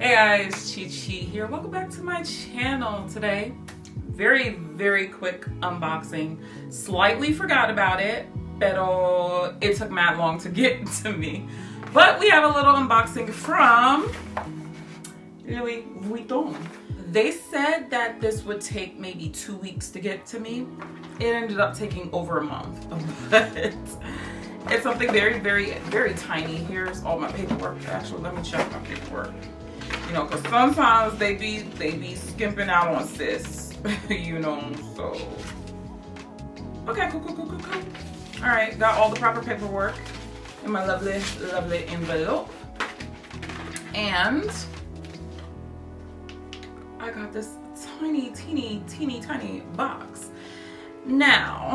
Hey guys, Chi.Chi here. Welcome back to my channel today. Very quick unboxing. Slightly forgot about it, pero it took mad long to get to me. But we have a little unboxing from Louis Vuitton. They said that this would take maybe 2 weeks to get to me. It ended up taking over a month. But it's something very tiny. Here's all my paperwork. Actually, let me check my paperwork. You know, because sometimes they be skimping out on sis. You know, so. Okay, cool. All right, got all the proper paperwork in my lovely envelope. And I got this teeny tiny box. Now,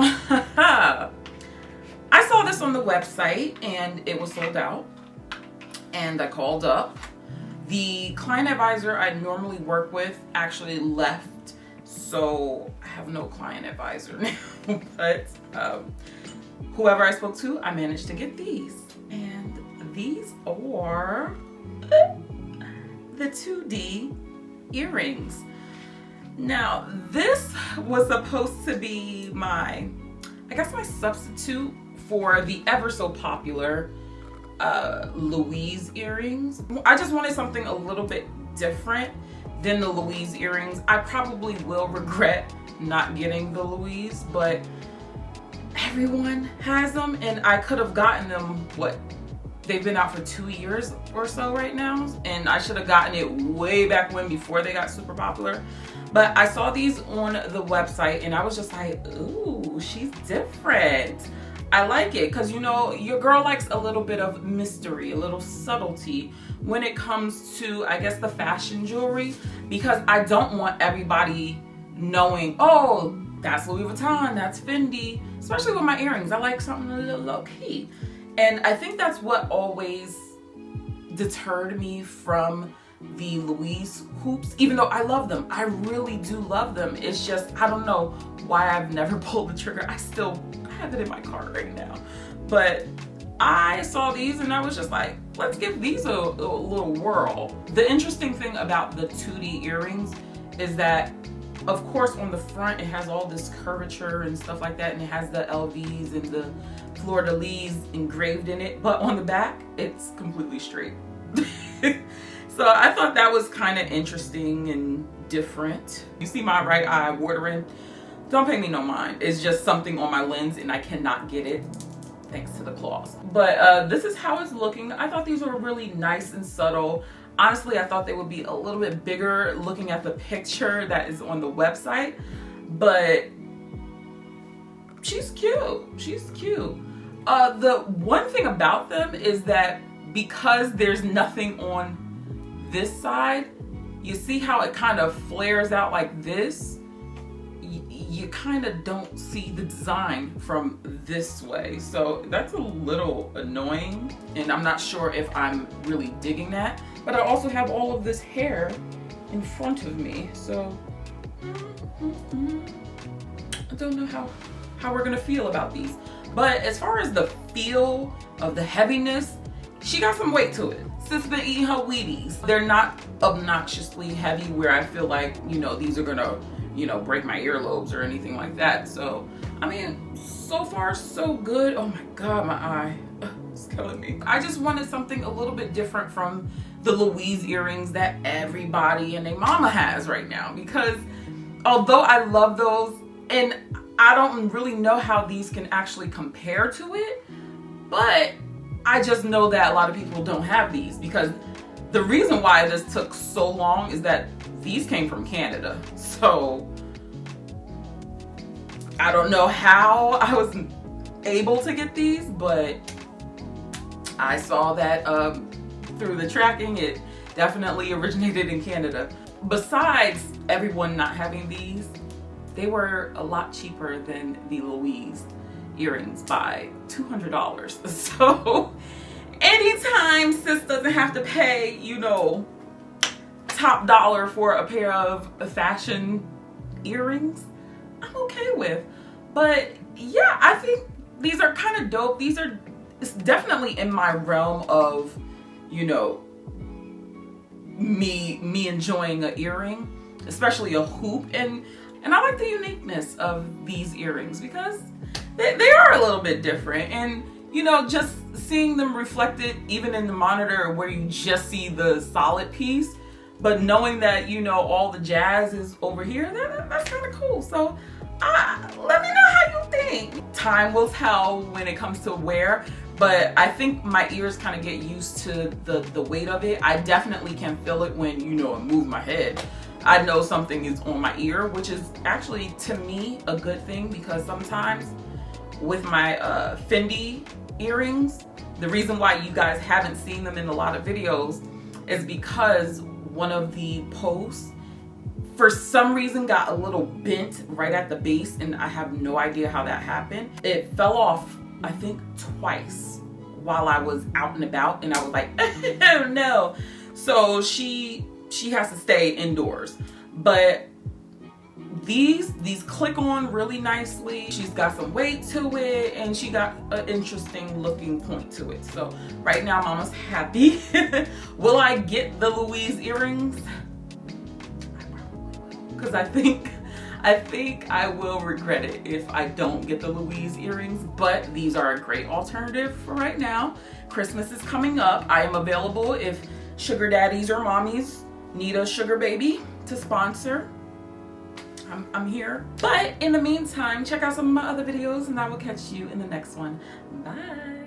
I saw this on the website and it was sold out. And I called up. The client advisor I normally work with actually left, so I have no client advisor now. But whoever I spoke to, I managed to get these. And these are the 2D earrings. Now, this was supposed to be my substitute for the ever so popular Louise earrings. I just wanted something a little bit different than the Louise earrings. I probably will regret not getting the Louise, but everyone has them and I could have gotten them, they've been out for 2 years or so right now, and I should have gotten it way back when, before they got super popular. But I saw these on the website and I was just like, ooh, she's different. I like it because, you know, your girl likes a little bit of mystery, a little subtlety when it comes to, I guess, the fashion jewelry, because I don't want everybody knowing, oh, that's Louis Vuitton, that's Fendi, especially with my earrings. I like something a little low key. And I think that's what always deterred me from the Louise hoops, even though I love them. I really do love them. It's just, I don't know why I've never pulled the trigger. I have it in my car right now. But I saw these and I was just like, let's give these a little whirl. The interesting thing about the 2D earrings is that, of course, on the front it has all this curvature and stuff like that, and it has the LVs and the fleur-de-lis engraved in it, but on the back it's completely straight. So I thought that was kind of interesting and different. You see my right eye watering? Don't pay me no mind. It's just something on my lens and I cannot get it thanks to the claws. But this is how it's looking. I thought these were really nice and subtle. Honestly, I thought they would be a little bit bigger looking at the picture that is on the website, but she's cute. She's cute. The one thing about them is that because there's nothing on this side, you see how it kind of flares out like this? You kind of don't see the design from this way. So that's a little annoying, and I'm not sure if I'm really digging that. But I also have all of this hair in front of me, so I don't know how we're gonna feel about these. But as far as the feel of the heaviness, she got some weight to it. Sis been eating her Wheaties. They're not obnoxiously heavy where I feel like, you know, these are gonna, you know, break my earlobes or anything like that. So, I mean, so far so good. Oh my God, my eye, it's killing me. I just wanted something a little bit different from the Louise earrings that everybody and their mama has right now, because although I love those, and I don't really know how these can actually compare to it, but I just know that a lot of people don't have these, because the reason why this took so long is that these came from Canada. So I don't know how I was able to get these, but I saw that through the tracking, it definitely originated in Canada. Besides everyone not having these, they were a lot cheaper than the Louise earrings by $200. So anytime sis doesn't have to pay, you know, top dollar for a pair of fashion earrings, I'm okay with. But yeah, I think these are kind of dope. It's definitely in my realm of, you know, me enjoying an earring, especially a hoop. And I like the uniqueness of these earrings because they are a little bit different. And you know, just seeing them reflected even in the monitor where you just see the solid piece, but knowing that, you know, all the jazz is over here, that's kind of cool. So let me know how you think. Time will tell when it comes to wear, but I think my ears kind of get used to the weight of it. I definitely can feel it when, you know, I move my head. I know something is on my ear, which is actually, to me, a good thing, because sometimes with my Fendi earrings, the reason why you guys haven't seen them in a lot of videos is because one of the posts for some reason got a little bent right at the base, and I have no idea how that happened. It fell off, I think, twice while I was out and about, and I was like, oh no. So she has to stay indoors. But these click on really nicely. She's got some weight to it, and she got an interesting looking point to it. So right now mama's happy. Will I get the Louise earrings? I probably will, because I think I will regret it if I don't get the Louise earrings, but these are a great alternative for right now. Christmas is coming up. I am available if sugar daddies or mommies need a sugar baby to sponsor. I'm here. But in the meantime, check out some of my other videos, and I will catch you in the next one. Bye.